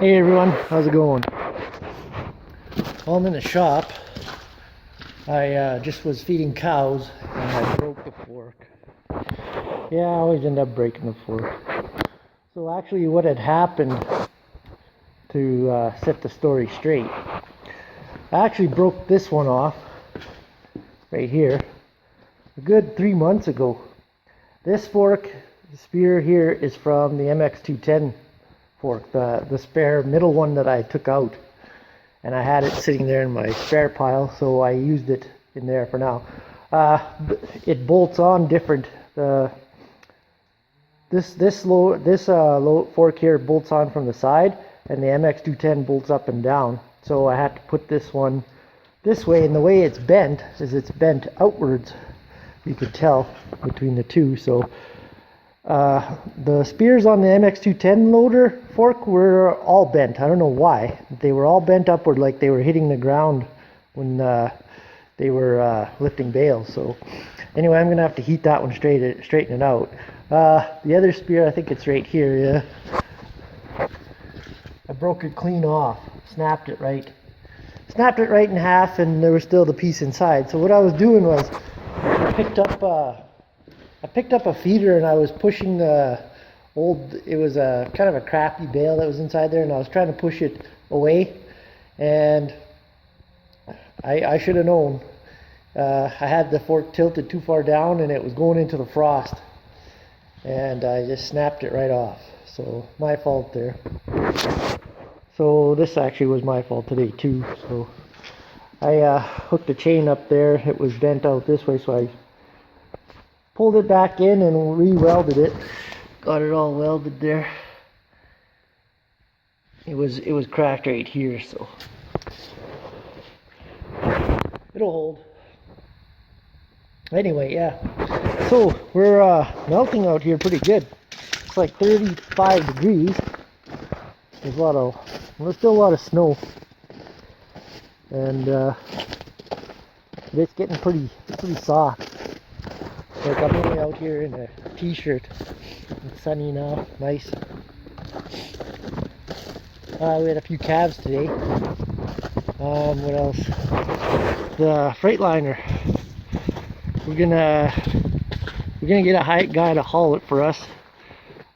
Hey everyone, how's it going? Well, I'm in the shop. I just was feeding cows and I broke the fork. Yeah, I always end up breaking the fork. So actually what had happened, to set the story straight, I actually broke this one off right here a good 3 months ago. This fork, the spear here, is from the MX210 fork, the spare middle one that I took out, and I had it sitting there in my spare pile, so I used it in there for now. It bolts on different. This low fork here bolts on from the side, and the MX210 bolts up and down. So I had to put this one this way, and the way it's bent is it's bent outwards. You could tell between the two. So the spears on the MX210 loader fork were all bent. I don't know why. They were all bent upward, like they were hitting the ground when they were lifting bales. So anyway, I'm gonna have to heat that one, straighten it out. The other spear, I think it's right here. Yeah, I broke it clean off, snapped it right in half, and there was still the piece inside. So what I was doing was I picked up a feeder, and I was pushing the old, it was a kind of a crappy bale that was inside there, and I was trying to push it away, and I should have known. I had the fork tilted too far down, and it was going into the frost, and I just snapped it right off. So my fault there. So this actually was my fault today too. So I hooked the chain up there. It was bent out this way, so I pulled it back in and re-welded it. Got it all welded there. It was cracked right here, so it'll hold. Anyway, yeah. So we're melting out here pretty good. It's like 35 degrees. There's still a lot of snow, and it's getting pretty soft. Like, I'm only out here in a t-shirt. It's sunny now, nice. We had a few calves today. What else? The Freightliner. We're gonna get a guy to haul it for us.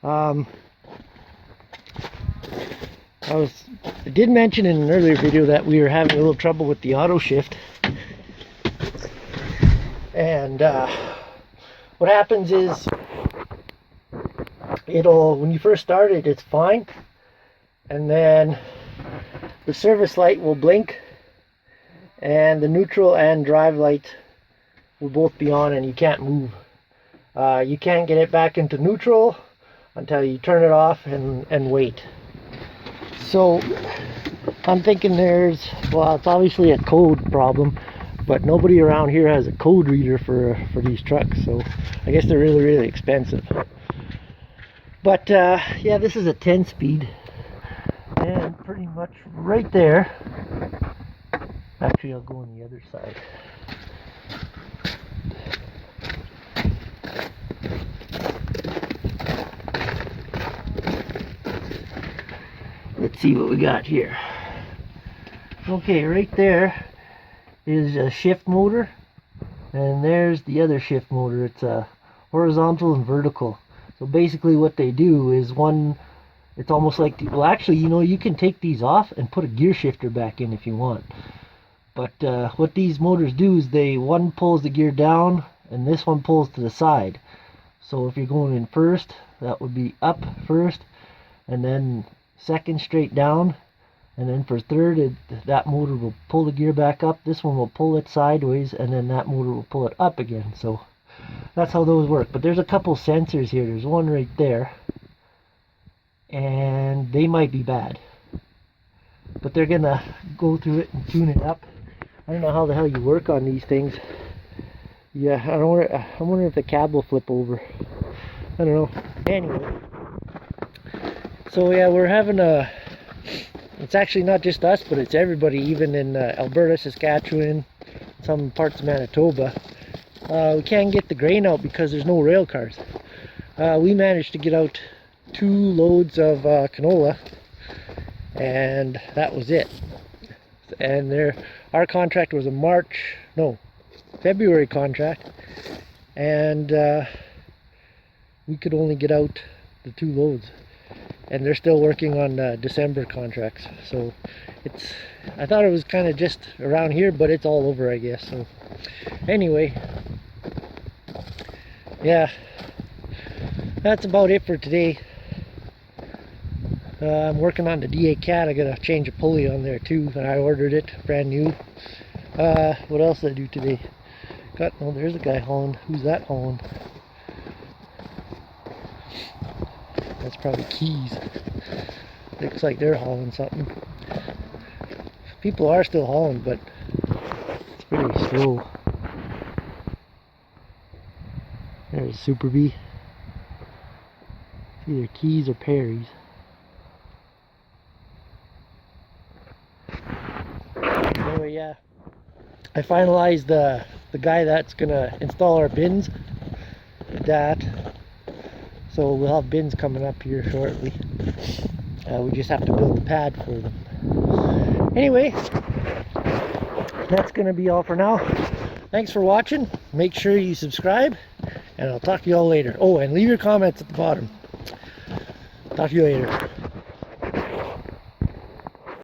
I did mention in an earlier video that we were having a little trouble with the auto shift, and what happens is when you first start it, it's fine, and then the service light will blink, and the neutral and drive light will both be on, and you can't move. You can't get it back into neutral until you turn it off and wait. So I'm thinking it's obviously a code problem, but nobody around here has a code reader for these trucks, so I guess they're really, really expensive. But yeah, this is a 10-speed, and pretty much right there. Actually, I'll go on the other side. Let's see what we got here. Okay, right there is a shift motor, and there's the other shift motor. It's a horizontal and vertical. So basically what they do is it's almost like, well, actually, you can take these off and put a gear shifter back in if you want. But what these motors do is one pulls the gear down, and this one pulls to the side. So if you're going in first, that would be up first, and then second straight down, and then for third, that motor will pull the gear back up. This one will pull it sideways, and then that motor will pull it up again. So that's how those work. But there's a couple sensors here. There's one right there, and they might be bad, but they're gonna go through it and tune it up. I don't know how the hell you work on these things. Yeah, I'm wondering if the cab will flip over. I don't know. Anyway, so yeah, we're having it's actually not just us, but it's everybody, even in Alberta, Saskatchewan, some parts of Manitoba. We can't get the grain out because there's no rail cars. We managed to get out 2 loads of canola, and that was it. And our contract was a February contract, and we could only get out the 2 loads, and they're still working on December contracts. So I thought it was kind of just around here, but it's all over, I guess. So anyway, yeah, that's about it for today. I'm working on the DA cat. I gotta change a pulley on there too, and I ordered it brand new. What else did I do today? Oh, there's a guy hauling. Who's that hauling? That's probably Keys. Looks like they're hauling something. People are still hauling, but it's pretty slow. There's Super B. It's either Keys or Perry's. Anyway, yeah, I finalized the guy that's gonna install our bins. So we'll have bins coming up here shortly. We just have to build the pad for them. Anyway, that's gonna be all for now. Thanks for watching. Make sure you subscribe, and I'll talk to you all later. Oh, and leave your comments at the bottom. Talk to you later.